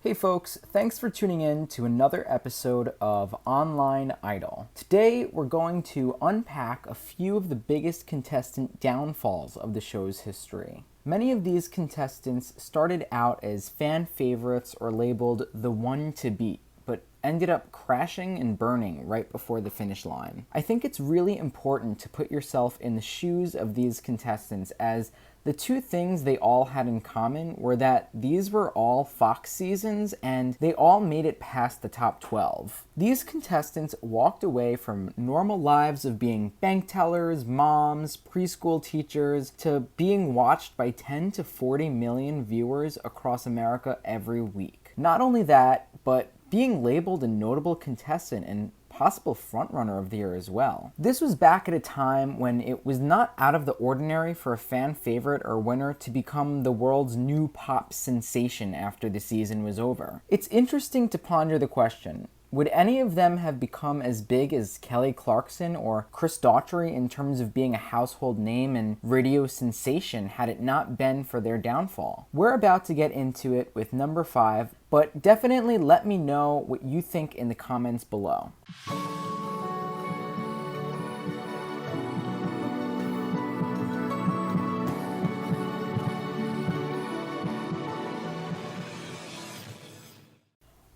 Hey folks, thanks for tuning in to another episode of Online Idol. Today we're going to unpack a few of the biggest contestant downfalls of the show's history. Many of these contestants started out as fan favorites or labeled the one to beat, but ended up crashing and burning right before the finish line. I think it's really important to put yourself in the shoes of these contestants, as the two things they all had in common were that these were all Fox seasons and they all made it past the top 12. These contestants walked away from normal lives of being bank tellers, moms, preschool teachers, to being watched by 10 to 40 million viewers across America every week. Not only that, but being labeled a notable contestant and possible frontrunner of the year as well. This was back at a time when it was not out of the ordinary for a fan favorite or winner to become the world's new pop sensation after the season was over. It's interesting to ponder the question, would any of them have become as big as Kelly Clarkson or Chris Daughtry in terms of being a household name and radio sensation had it not been for their downfall? We're about to get into it with number 5, but definitely let me know what you think in the comments below.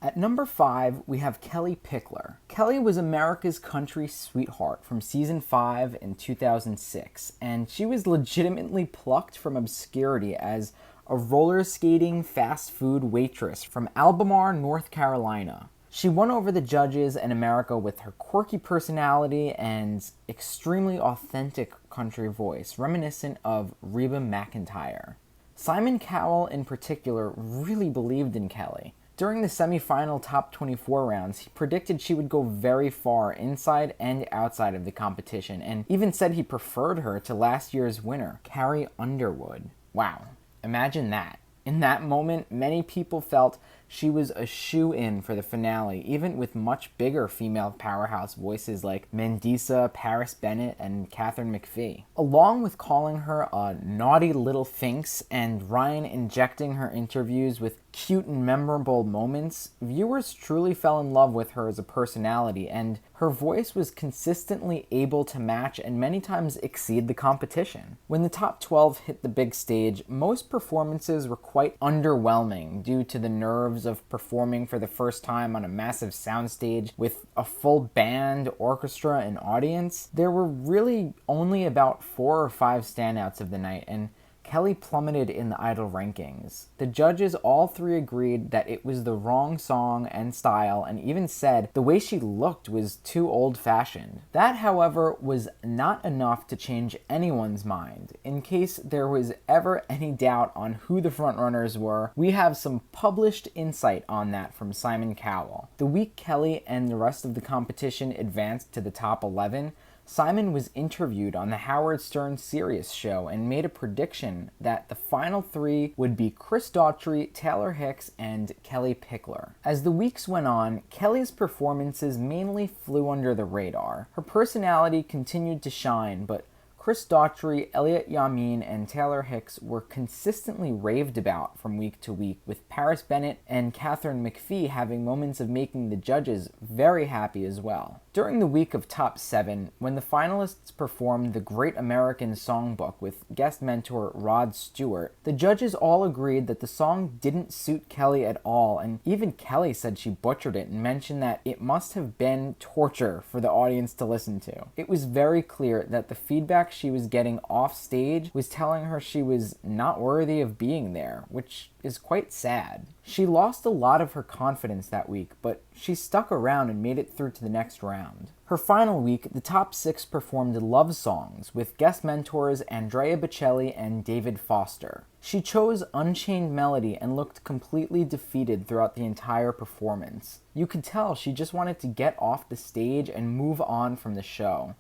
At number 5, we have Kellie Pickler. Kelly was America's country sweetheart from season 5 in 2006, and she was legitimately plucked from obscurity as a roller skating fast food waitress from Albemarle, North Carolina. She won over the judges and America with her quirky personality and extremely authentic country voice, reminiscent of Reba McEntire. Simon Cowell in particular really believed in Kelly. During the semi-final top 24 rounds, he predicted she would go very far inside and outside of the competition, and even said he preferred her to last year's winner, Carrie Underwood. Wow, imagine that. In that moment, many people felt she was a shoo-in for the finale, even with much bigger female powerhouse voices like Mandisa, Paris Bennett, and Katharine McPhee. Along with calling her a naughty little finks and Ryan injecting her interviews with cute and memorable moments, viewers truly fell in love with her as a personality, and her voice was consistently able to match and many times exceed the competition. When the top 12 hit the big stage, most performances were quite underwhelming due to the nerves of performing for the first time on a massive soundstage with a full band, orchestra, and audience. There were really only about 4 or 5 standouts of the night, and Kelly plummeted in the Idol rankings. The judges all three agreed that it was the wrong song and style, and even said the way she looked was too old-fashioned. That, however, was not enough to change anyone's mind. In case there was ever any doubt on who the frontrunners were, we have some published insight on that from Simon Cowell. The week Kelly and the rest of the competition advanced to the top 11, Simon was interviewed on the Howard Stern Sirius show and made a prediction that the final 3 would be Chris Daughtry, Taylor Hicks, and Kellie Pickler. As the weeks went on, Kelly's performances mainly flew under the radar. Her personality continued to shine, but Chris Daughtry, Elliot Yamin, and Taylor Hicks were consistently raved about from week to week, with Paris Bennett and Katharine McPhee having moments of making the judges very happy as well. During the week of Top 7, when the finalists performed the Great American Songbook with guest mentor Rod Stewart, the judges all agreed that the song didn't suit Kelly at all, and even Kelly said she butchered it and mentioned that it must have been torture for the audience to listen to. It was very clear that the feedback she was getting off stage was telling her she was not worthy of being there, which is quite sad. She lost a lot of her confidence that week, but she stuck around and made it through to the next round. Her final week, the top 6 performed love songs with guest mentors Andrea Bocelli and David Foster. She chose Unchained Melody and looked completely defeated throughout the entire performance. You could tell she just wanted to get off the stage and move on from the show.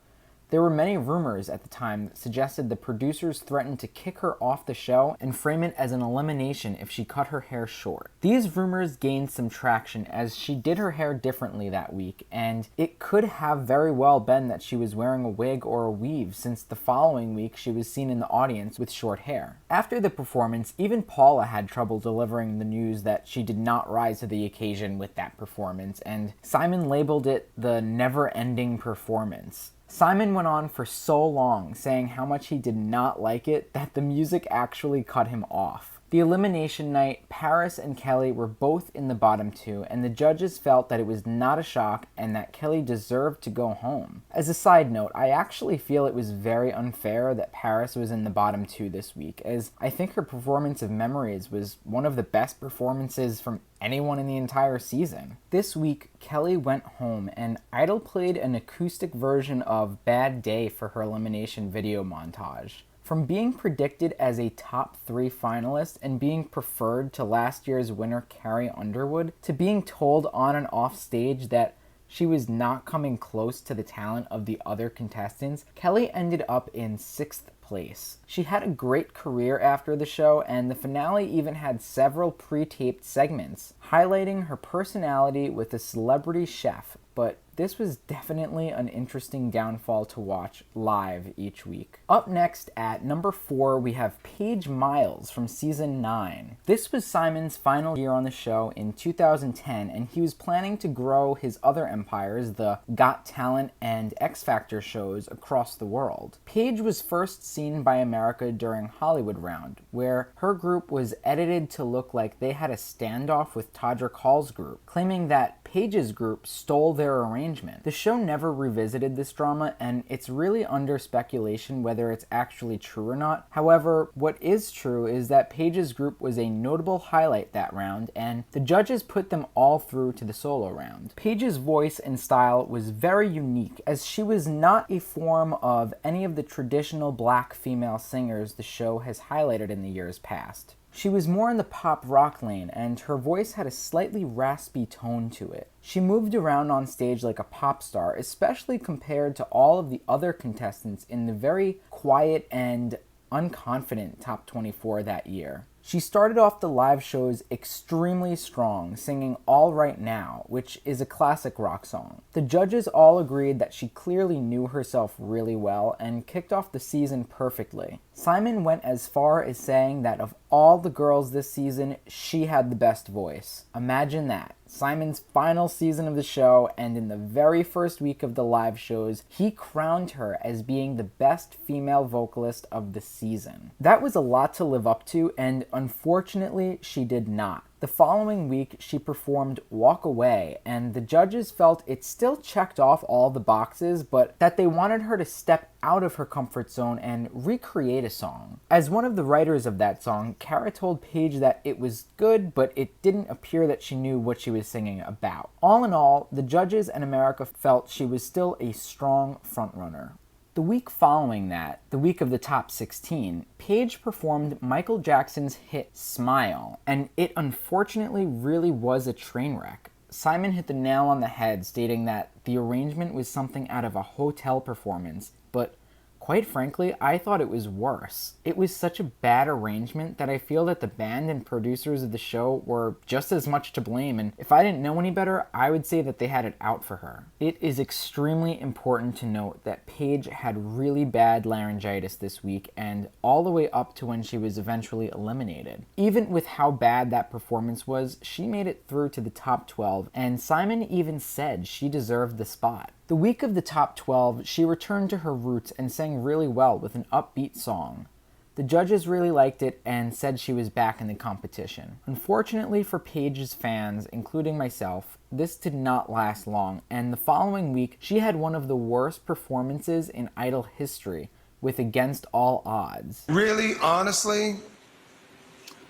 There were many rumors at the time that suggested the producers threatened to kick her off the show and frame it as an elimination if she cut her hair short. These rumors gained some traction as she did her hair differently that week, and it could have very well been that she was wearing a wig or a weave, since the following week she was seen in the audience with short hair. After the performance, even Paula had trouble delivering the news that she did not rise to the occasion with that performance, and Simon labeled it the never-ending performance. Simon went on for so long saying how much he did not like it that the music actually cut him off. The elimination night, Paris and Kelly were both in the bottom two, and the judges felt that it was not a shock and that Kelly deserved to go home. As a side note, I actually feel it was very unfair that Paris was in the bottom two this week, as I think her performance of Memories was one of the best performances from anyone in the entire season. This week, Kelly went home, and Idol played an acoustic version of Bad Day for her elimination video montage. From being predicted as a top 3 finalist and being preferred to last year's winner Carrie Underwood, to being told on and off stage that she was not coming close to the talent of the other contestants, Kelly ended up in 6th place. She had a great career after the show, and the finale even had several pre-taped segments highlighting her personality with a celebrity chef, but this was definitely an interesting downfall to watch live each week. Up next at number 4, we have Paige Miles from season 9. This was Simon's final year on the show in 2010, and he was planning to grow his other empires, the Got Talent and X Factor shows, across the world. Paige was first seen by America during Hollywood Round, where her group was edited to look like they had a standoff with Todrick Hall's group, claiming that Paige's group stole their arrangement. The show never revisited this drama, and it's really under speculation whether it's actually true or not. However, what is true is that Paige's group was a notable highlight that round, and the judges put them all through to the solo round. Paige's voice and style was very unique, as she was not a form of any of the traditional black female singers the show has highlighted in the years past. She was more in the pop rock lane, and her voice had a slightly raspy tone to it. She moved around on stage like a pop star, especially compared to all of the other contestants in the very quiet and unconfident top 24 that year. She started off the live shows extremely strong, singing All Right Now, which is a classic rock song. The judges all agreed that she clearly knew herself really well and kicked off the season perfectly. Simon went as far as saying that of all the girls this season, she had the best voice. Imagine that. Simon's final season of the show, and in the very first week of the live shows, he crowned her as being the best female vocalist of the season. That was a lot to live up to, and unfortunately, she did not. The following week, she performed Walk Away, and the judges felt it still checked off all the boxes, but that they wanted her to step out of her comfort zone and recreate a song. As one of the writers of that song, Cara told Paige that it was good, but it didn't appear that she knew what she was singing about. All in all, the judges and America felt she was still a strong frontrunner. The week following that, the week of the top 16, Paige performed Michael Jackson's hit Smile, and it unfortunately really was a train wreck. Simon hit the nail on the head, stating that the arrangement was something out of a hotel performance, but quite frankly, I thought it was worse. It was such a bad arrangement that I feel that the band and producers of the show were just as much to blame, and if I didn't know any better, I would say that they had it out for her. It is extremely important to note that Paige had really bad laryngitis this week, and all the way up to when she was eventually eliminated. Even with how bad that performance was, she made it through to the top 12, and Simon even said she deserved the spot. The week of the top 12, she returned to her roots and sang really well with an upbeat song. The judges really liked it and said she was back in the competition. Unfortunately for Paige's fans, including myself, this did not last long, and the following week, she had one of the worst performances in Idol history with Against All Odds. Really, honestly,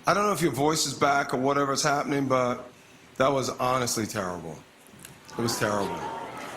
I don't know if your voice is back or whatever's happening, but that was honestly terrible. It was terrible.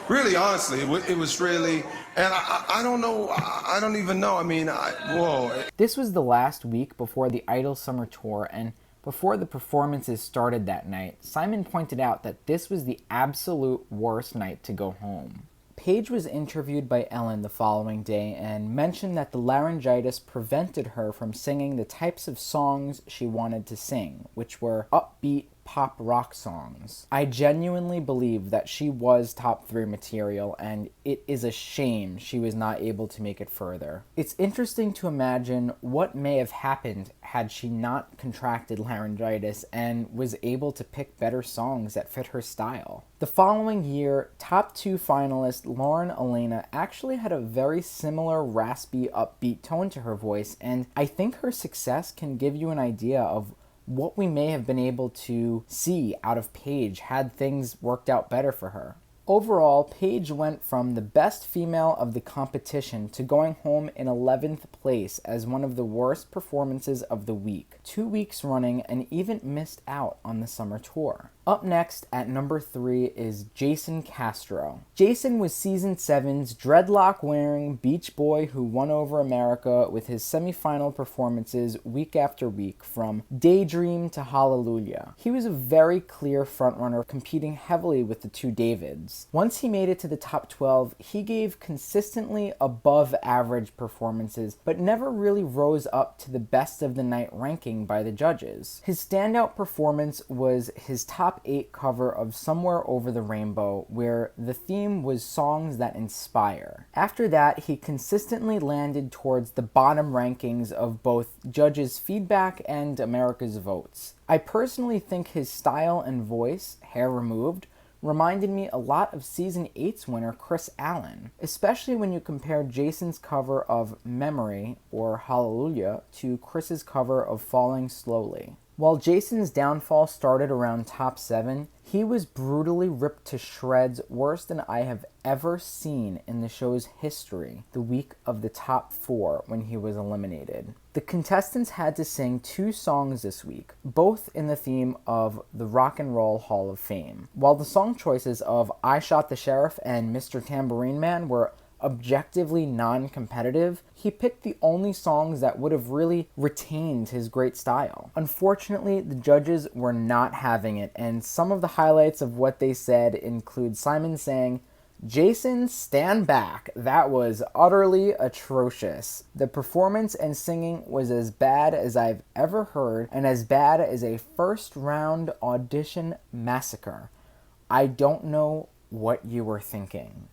Really, honestly, it was really, and I don't know, I don't even know, I mean, whoa. This was the last week before the Idol Summer Tour, and before the performances started that night, Simon pointed out that this was the absolute worst night to go home. Paige was interviewed by Ellen the following day and mentioned that the laryngitis prevented her from singing the types of songs she wanted to sing, which were upbeat pop rock songs. I genuinely believe that she was top 3 material, and it is a shame she was not able to make it further. It's interesting to imagine what may have happened had she not contracted laryngitis and was able to pick better songs that fit her style. The following year, top 2 finalist Lauren Elena actually had a very similar raspy, upbeat tone to her voice, and I think her success can give you an idea of what we may have been able to see out of Paige had things worked out better for her. Overall, Paige went from the best female of the competition to going home in 11th place as one of the worst performances of the week, 2 weeks running, and even missed out on the summer tour. Up next at number 3 is Jason Castro. Jason was season 7's dreadlock-wearing beach boy who won over America with his semifinal performances week after week, from Daydream to Hallelujah. He was a very clear frontrunner, competing heavily with the 2 Davids. Once he made it to the top 12, he gave consistently above average performances, but never really rose up to the best of the night ranking by the judges. His standout performance was his top 8 cover of Somewhere Over the Rainbow, where the theme was songs that inspire. After that, he consistently landed towards the bottom rankings of both judges' feedback and America's votes. I personally think his style and voice, hair removed, reminded me a lot of season 8's winner Chris Allen, especially when you compare Jason's cover of Memory or Hallelujah to Chris's cover of Falling Slowly. While Jason's downfall started around top 7, he was brutally ripped to shreds, worse than I have ever seen in the show's history, the week of the top 4 when he was eliminated. The contestants had to sing 2 songs this week, both in the theme of the Rock and Roll Hall of Fame. While the song choices of I Shot the Sheriff and Mr. Tambourine Man were objectively non-competitive, he picked the only songs that would have really retained his great style. Unfortunately, the judges were not having it, and some of the highlights of what they said include Simon saying, "Jason, stand back. That was utterly atrocious. The performance and singing was as bad as I've ever heard, and as bad as a first-round audition massacre. I don't know what you were thinking."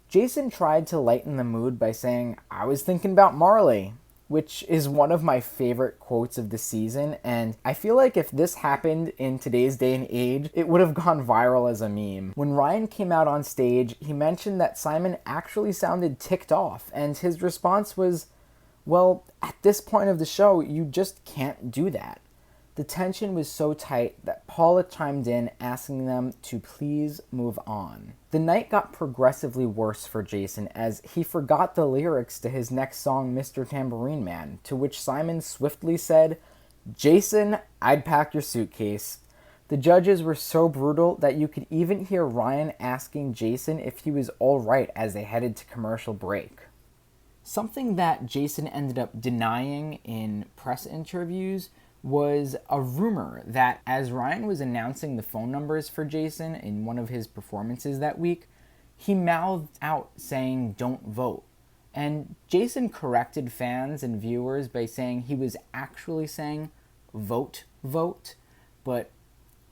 Jason tried to lighten the mood by saying, "I was thinking about Marley," which is one of my favorite quotes of the season, and I feel like if this happened in today's day and age, it would have gone viral as a meme. When Ryan came out on stage, he mentioned that Simon actually sounded ticked off, and his response was, "Well, at this point of the show, you just can't do that." The tension was so tight that Paula chimed in asking them to please move on. The night got progressively worse for Jason as he forgot the lyrics to his next song, Mr. Tambourine Man, to which Simon swiftly said, "Jason, I'd pack your suitcase." The judges were so brutal that you could even hear Ryan asking Jason if he was all right as they headed to commercial break. Something that Jason ended up denying in press interviews was a rumor that as Ryan was announcing the phone numbers for Jason in one of his performances that week, he mouthed out saying, "Don't vote." And Jason corrected fans and viewers by saying he was actually saying, "Vote, vote." But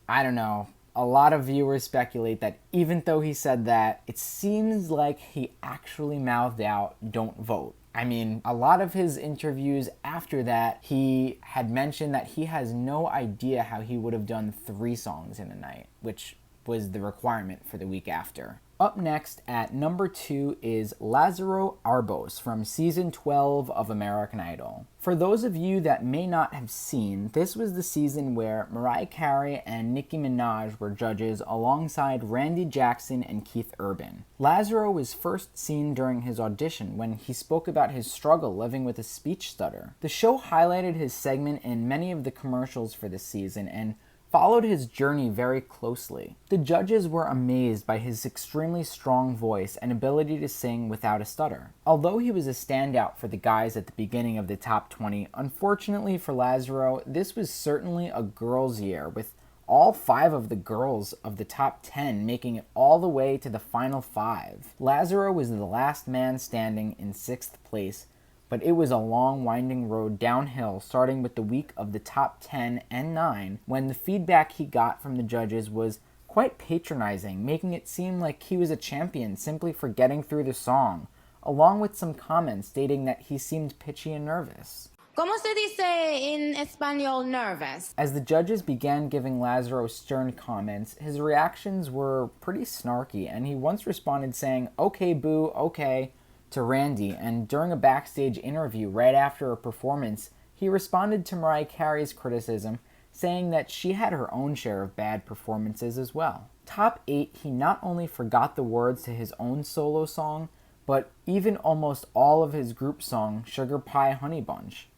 I don't know. A lot of viewers speculate that even though he said that, it seems like he actually mouthed out, "Don't vote." I mean, a lot of his interviews after that, he had mentioned that he has no idea how he would have done 3 songs in a night, which was the requirement for the week after. Up next at number 2 is Lazaro Arbos from season 12 of American Idol. For those of you that may not have seen, this was the season where Mariah Carey and Nicki Minaj were judges alongside Randy Jackson and Keith Urban. Lazaro was first seen during his audition when he spoke about his struggle living with a speech stutter. The show highlighted his segment in many of the commercials for this season and followed his journey very closely. The judges were amazed by his extremely strong voice and ability to sing without a stutter. Although he was a standout for the guys at the beginning of the top 20, unfortunately for Lazaro, this was certainly a girl's year with all 5 of the girls of the top 10 making it all the way to the final 5. Lazaro was the last man standing in 6th place, but it was a long winding road downhill starting with the week of the top 10 and 9 when the feedback he got from the judges was quite patronizing, making it seem like he was a champion simply for getting through the song, along with some comments stating that he seemed pitchy and nervous. ¿Cómo se dice en español nervous? As the judges began giving Lazaro stern comments, his reactions were pretty snarky, and he once responded saying, "Okay, boo, okay," to Randy, and during a backstage interview right after a performance, he responded to Mariah Carey's criticism, saying that she had her own share of bad performances as well. Top 8, he not only forgot the words to his own solo song, but even almost all of his group song, Sugar Pie Honey Bunch.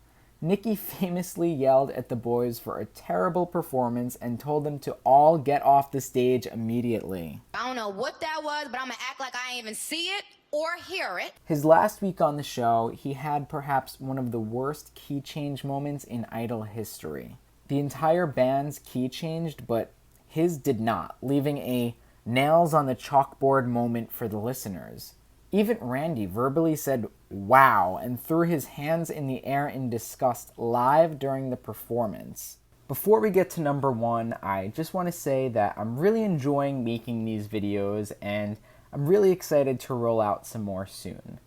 Nikki famously yelled at the boys for a terrible performance and told them to all get off the stage immediately. I don't know what that was, but I'm gonna act like I ain't even see it or hear it. His last week on the show, he had perhaps one of the worst key change moments in Idol history. The entire band's key changed, but his did not, leaving a nails on the chalkboard moment for the listeners. Even Randy verbally said "wow" and threw his hands in the air in disgust live during the performance. Before we get to number 1, I just want to say that I'm really enjoying making these videos and I'm really excited to roll out some more soon.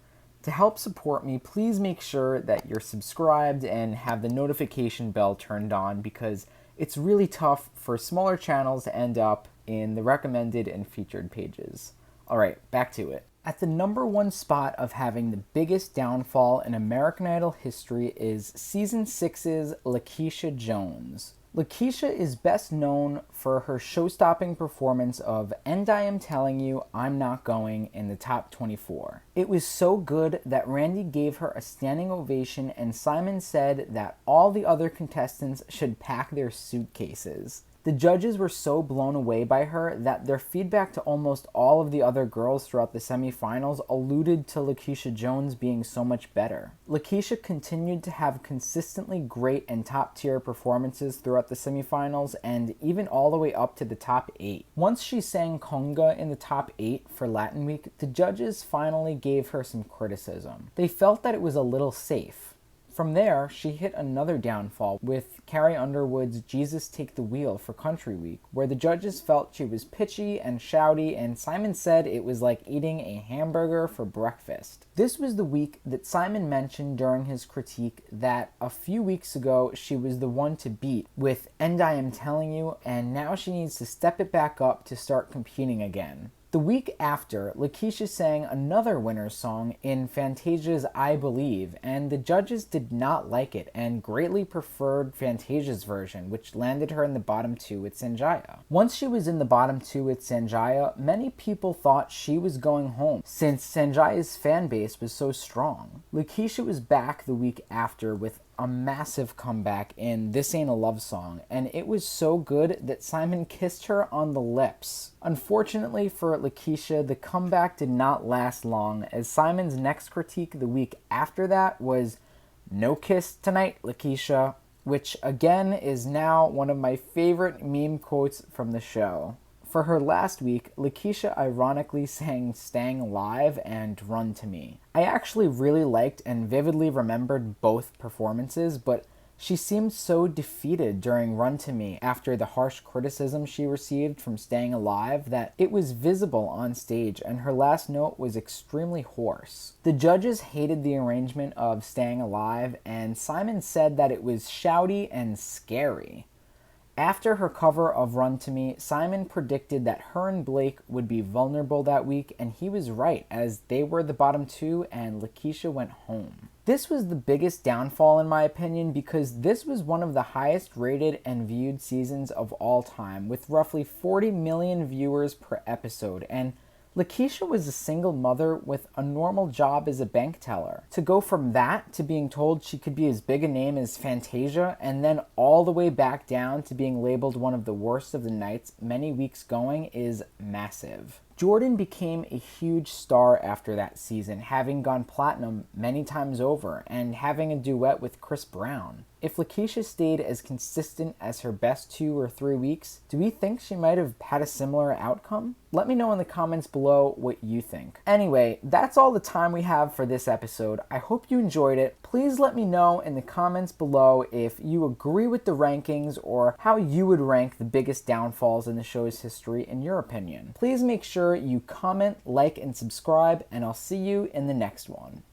To help support me, please make sure that you're subscribed and have the notification bell turned on because it's really tough for smaller channels to end up in the recommended and featured pages. Alright, back to it. At the number 1 spot of having the biggest downfall in American Idol history is Season 6's Lakeisha Jones. Lakeisha is best known for her show-stopping performance of "And I Am Telling You, I'm Not Going" in the top 24. It was so good that Randy gave her a standing ovation and Simon said that all the other contestants should pack their suitcases. The judges were so blown away by her that their feedback to almost all of the other girls throughout the semifinals alluded to Lakeisha Jones being so much better. Lakeisha continued to have consistently great and top-tier performances throughout the semifinals and even all the way up to the top 8. Once she sang Conga in the top 8 for Latin Week, the judges finally gave her some criticism. They felt that it was a little safe. From there, she hit another downfall with Carrie Underwood's Jesus Take the Wheel for Country Week, where the judges felt she was pitchy and shouty, and Simon said it was like eating a hamburger for breakfast. This was the week that Simon mentioned during his critique that a few weeks ago she was the one to beat with "And I Am Telling You," and now she needs to step it back up to start competing again. The week after, Lakeisha sang another winner's song in Fantasia's "I Believe," and the judges did not like it and greatly preferred Fantasia's version, which landed her in the bottom 2 with Sanjaya. Once she was in the bottom 2 with Sanjaya, many people thought she was going home, since Sanjaya's fan base was so strong. Lakeisha was back the week after with a massive comeback in "This Ain't a Love Song," and it was so good that Simon kissed her on the lips. Unfortunately for Lakeisha, the comeback did not last long, as Simon's next critique the week after that was "No kiss tonight, Lakeisha," which again is now one of my favorite meme quotes from the show. For her last week, Lakeisha ironically sang "Staying Alive" and "Run to Me." I actually really liked and vividly remembered both performances, but she seemed so defeated during "Run to Me" after the harsh criticism she received from "Staying Alive" that it was visible on stage, and her last note was extremely hoarse. The judges hated the arrangement of "Staying Alive," and Simon said that it was shouty and scary. After her cover of "Run to Me," Simon predicted that her and Blake would be vulnerable that week, and he was right, as they were the bottom 2 and Lakeisha went home. This was the biggest downfall in my opinion because this was one of the highest rated and viewed seasons of all time, with roughly 40 million viewers per episode, and Lakeisha was a single mother with a normal job as a bank teller. To go from that to being told she could be as big a name as Fantasia, and then all the way back down to being labeled one of the worst of the nights many weeks going is massive. Jordan became a huge star after that season, having gone platinum many times over and having a duet with Chris Brown. If Lakeisha stayed as consistent as her best 2 or 3 weeks, do we think she might have had a similar outcome? Let me know in the comments below what you think. Anyway, that's all the time we have for this episode. I hope you enjoyed it. Please let me know in the comments below if you agree with the rankings or how you would rank the biggest downfalls in the show's history in your opinion. Please make sure you comment, like, and subscribe, and I'll see you in the next one.